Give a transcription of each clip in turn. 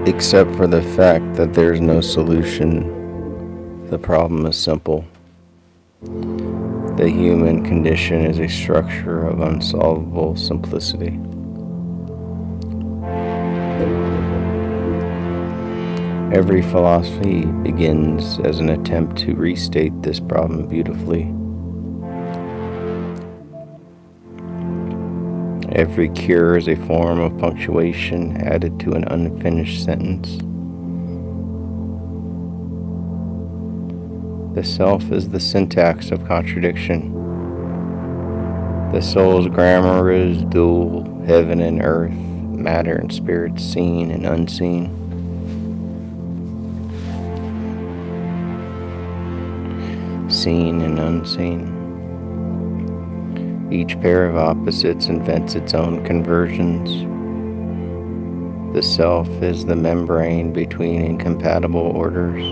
Except for the fact that there's no solution, the problem is simple. The human condition is a structure of unsolvable simplicity. Every philosophy begins as an attempt to restate this problem beautifully. Every cure is a form of punctuation added to an unfinished sentence. The self is the syntax of contradiction. The soul's grammar is dual, heaven and earth, matter and spirit, seen and unseen. Seen and unseen. Each pair of opposites invents its own conversions. The self is the membrane between incompatible orders.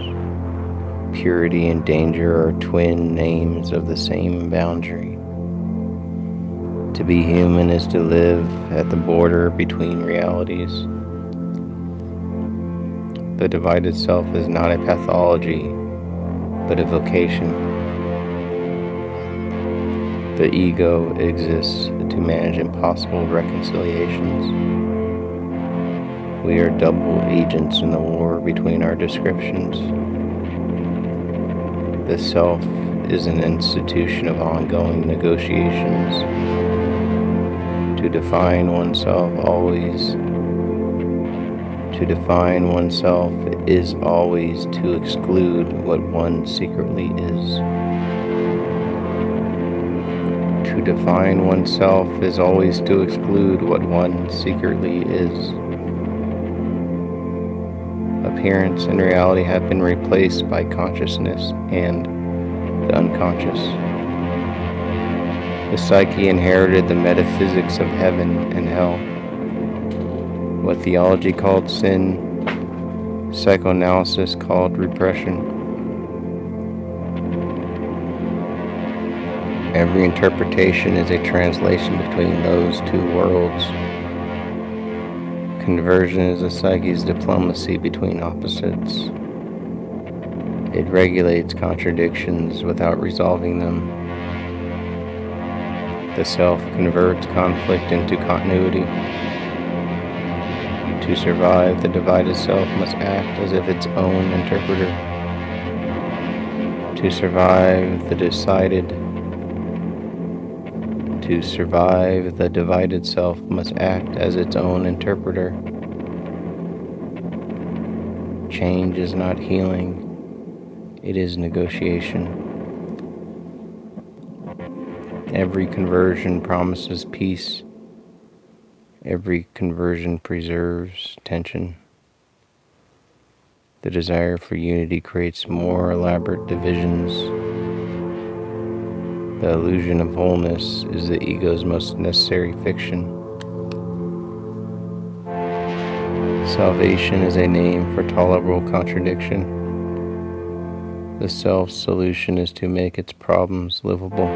Purity and danger are twin names of the same boundary. To be human is to live at the border between realities. The divided self is not a pathology, but a vocation. The ego exists to manage impossible reconciliations. We are double agents in the war between our descriptions. The self is an institution of ongoing negotiations. To define oneself is always to exclude what one secretly is. To define oneself is always to exclude what one secretly is. Appearance and reality have been replaced by consciousness and the unconscious. The psyche inherited the metaphysics of heaven and hell. What theology called sin, psychoanalysis called repression. Every interpretation is a translation between those two worlds. Conversion is the psyche's diplomacy between opposites. It regulates contradictions without resolving them. The self converts conflict into continuity. To survive, the divided self must act as if its own interpreter. To survive, the divided self must act as its own interpreter. Change is not healing, it is negotiation. Every conversion promises peace. Every conversion preserves tension. The desire for unity creates more elaborate divisions. The illusion of wholeness is the ego's most necessary fiction. Salvation is a name for tolerable contradiction. The self's solution is to make its problems livable.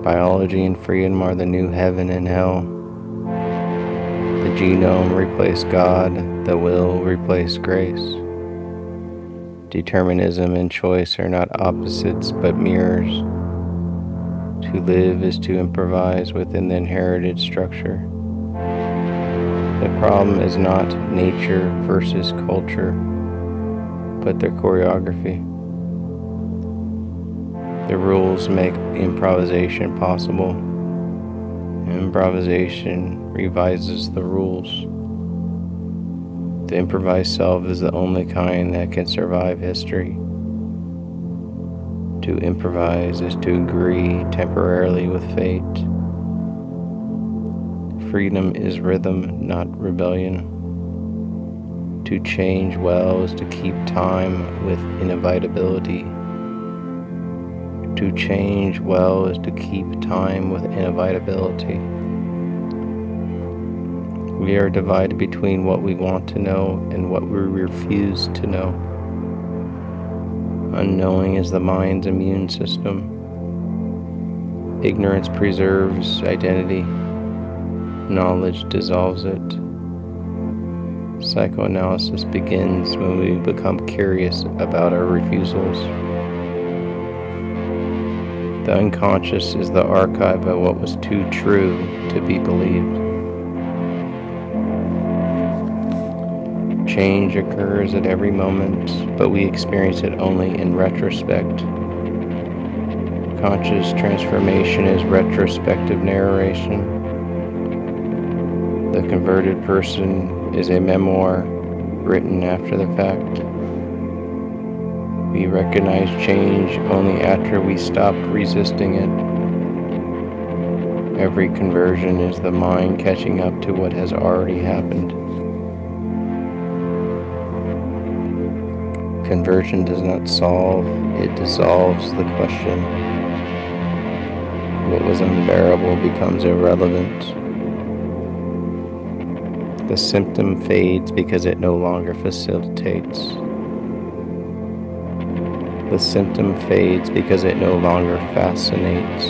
Biology and freedom are the new heaven and hell. The genome replaced God, the will replaced grace. Determinism and choice are not opposites but mirrors. To live is to improvise within the inherited structure. The problem is not nature versus culture, but their choreography. The rules make improvisation possible. Improvisation revises the rules. The improvised self is the only kind that can survive history. To improvise is to agree temporarily with fate. Freedom is rhythm, not rebellion. To change well is to keep time with inevitability. To change well is to keep time with inevitability. We are divided between what we want to know and what we refuse to know. Unknowing is the mind's immune system. Ignorance preserves identity. Knowledge dissolves it. Psychoanalysis begins when we become curious about our refusals. The unconscious is the archive of what was too true to be believed. Change occurs at every moment, but we experience it only in retrospect. Conscious transformation is retrospective narration. The converted person is a memoir written after the fact. We recognize change only after we stopped resisting it. Every conversion is the mind catching up to what has already happened. Conversion does not solve, it dissolves the question. What was unbearable becomes irrelevant. The symptom fades because it no longer facilitates. The symptom fades because it no longer fascinates.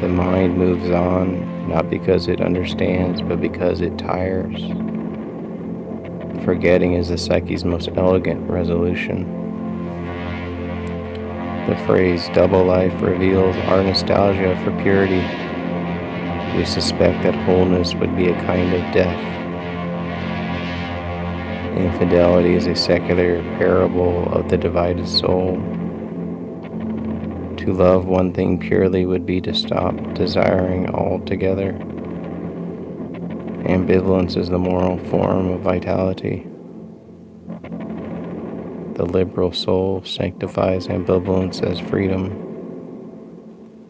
The mind moves on, not because it understands, but because it tires. Forgetting is the psyche's most elegant resolution. The phrase double life reveals our nostalgia for purity. We suspect that wholeness would be a kind of death. Infidelity is a secular parable of the divided soul. To love one thing purely would be to stop desiring altogether. Ambivalence is the moral form of vitality. The liberal soul sanctifies ambivalence as freedom.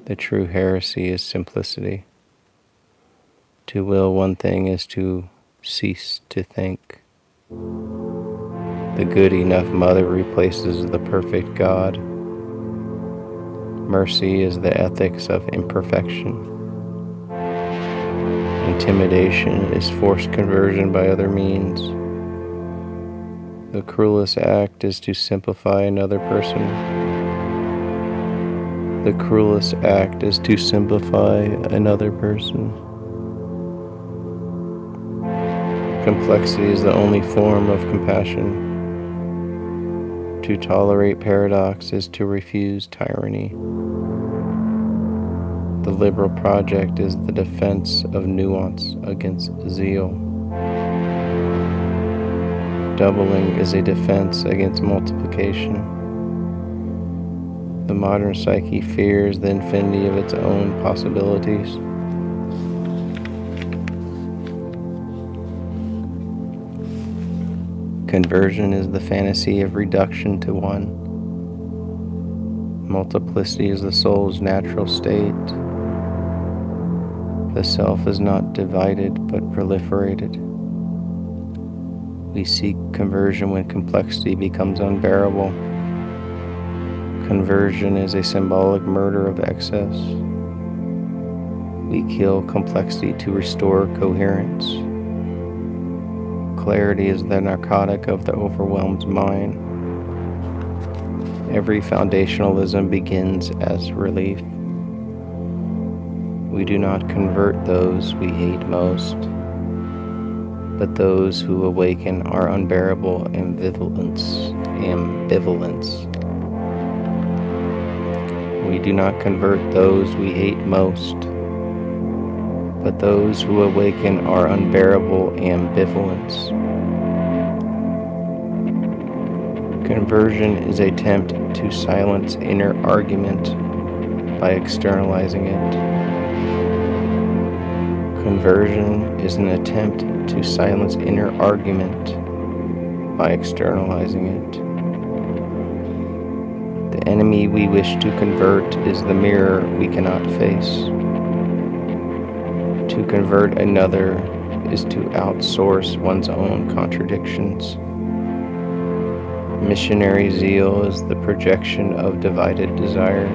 The true heresy is simplicity. To will one thing is to cease to think. The good enough mother replaces the perfect God. Mercy is the ethics of imperfection. Intimidation is forced conversion by other means. The cruelest act is to simplify another person. The cruelest act is to simplify another person. Complexity is the only form of compassion. To tolerate paradox is to refuse tyranny. The liberal project is the defense of nuance against zeal. Doubling is a defense against multiplication. The modern psyche fears the infinity of its own possibilities. Conversion is the fantasy of reduction to one. Multiplicity is the soul's natural state. The self is not divided but proliferated. We seek conversion when complexity becomes unbearable. Conversion is a symbolic murder of excess. We kill complexity to restore coherence. Clarity is the narcotic of the overwhelmed mind. Every foundationalism begins as relief. We do not convert those we hate most, but those who awaken our unbearable ambivalence. We do not convert those we hate most, but those who awaken our unbearable ambivalence. Conversion is an attempt to silence inner argument by externalizing it. Conversion is an attempt to silence inner argument by externalizing it. The enemy we wish to convert is the mirror we cannot face. To convert another is to outsource one's own contradictions. Missionary zeal is the projection of divided desire.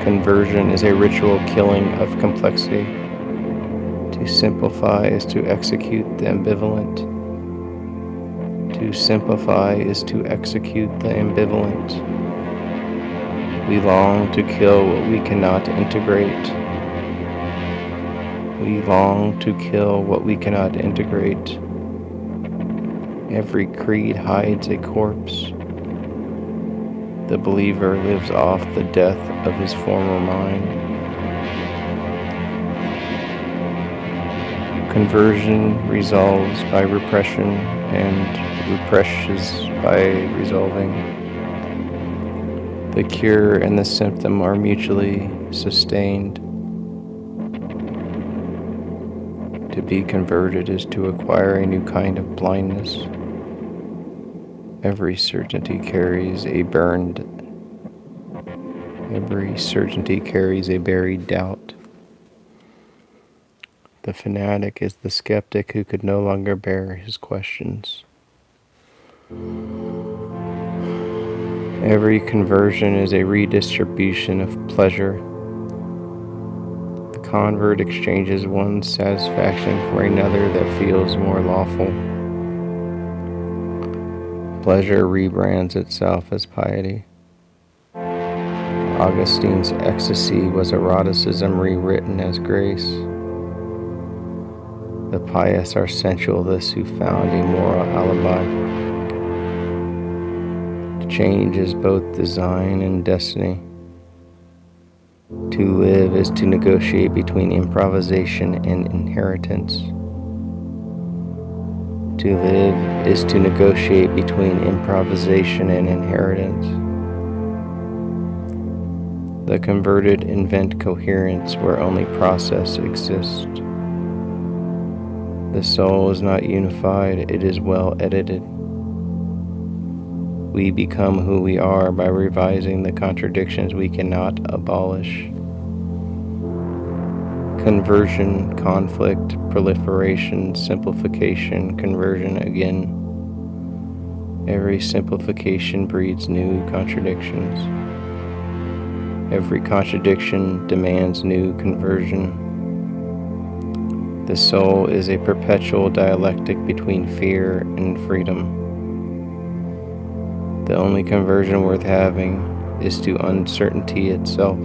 Conversion is a ritual killing of complexity. To simplify is to execute the ambivalent. To simplify is to execute the ambivalent. We long to kill what we cannot integrate. We long to kill what we cannot integrate. Every creed hides a corpse. The believer lives off the death of his former mind. Conversion resolves by repression and represses by resolving. The cure and the symptom are mutually sustained. To be converted is to acquire a new kind of blindness. Every certainty carries a buried doubt. The fanatic is the skeptic who could no longer bear his questions. Every conversion is a redistribution of pleasure. The convert exchanges one satisfaction for another that feels more lawful. Pleasure rebrands itself as piety. Augustine's ecstasy was eroticism rewritten as grace. The pious are sensualists who found a moral alibi. Change is both design and destiny. To live is to negotiate between improvisation and inheritance. To live is to negotiate between improvisation and inheritance. The converted invent coherence where only process exists. The soul is not unified, it is well edited. We become who we are by revising the contradictions we cannot abolish. Conversion, conflict, proliferation, simplification, conversion again. Every simplification breeds new contradictions. Every contradiction demands new conversion. The soul is a perpetual dialectic between fear and freedom. The only conversion worth having is to uncertainty itself.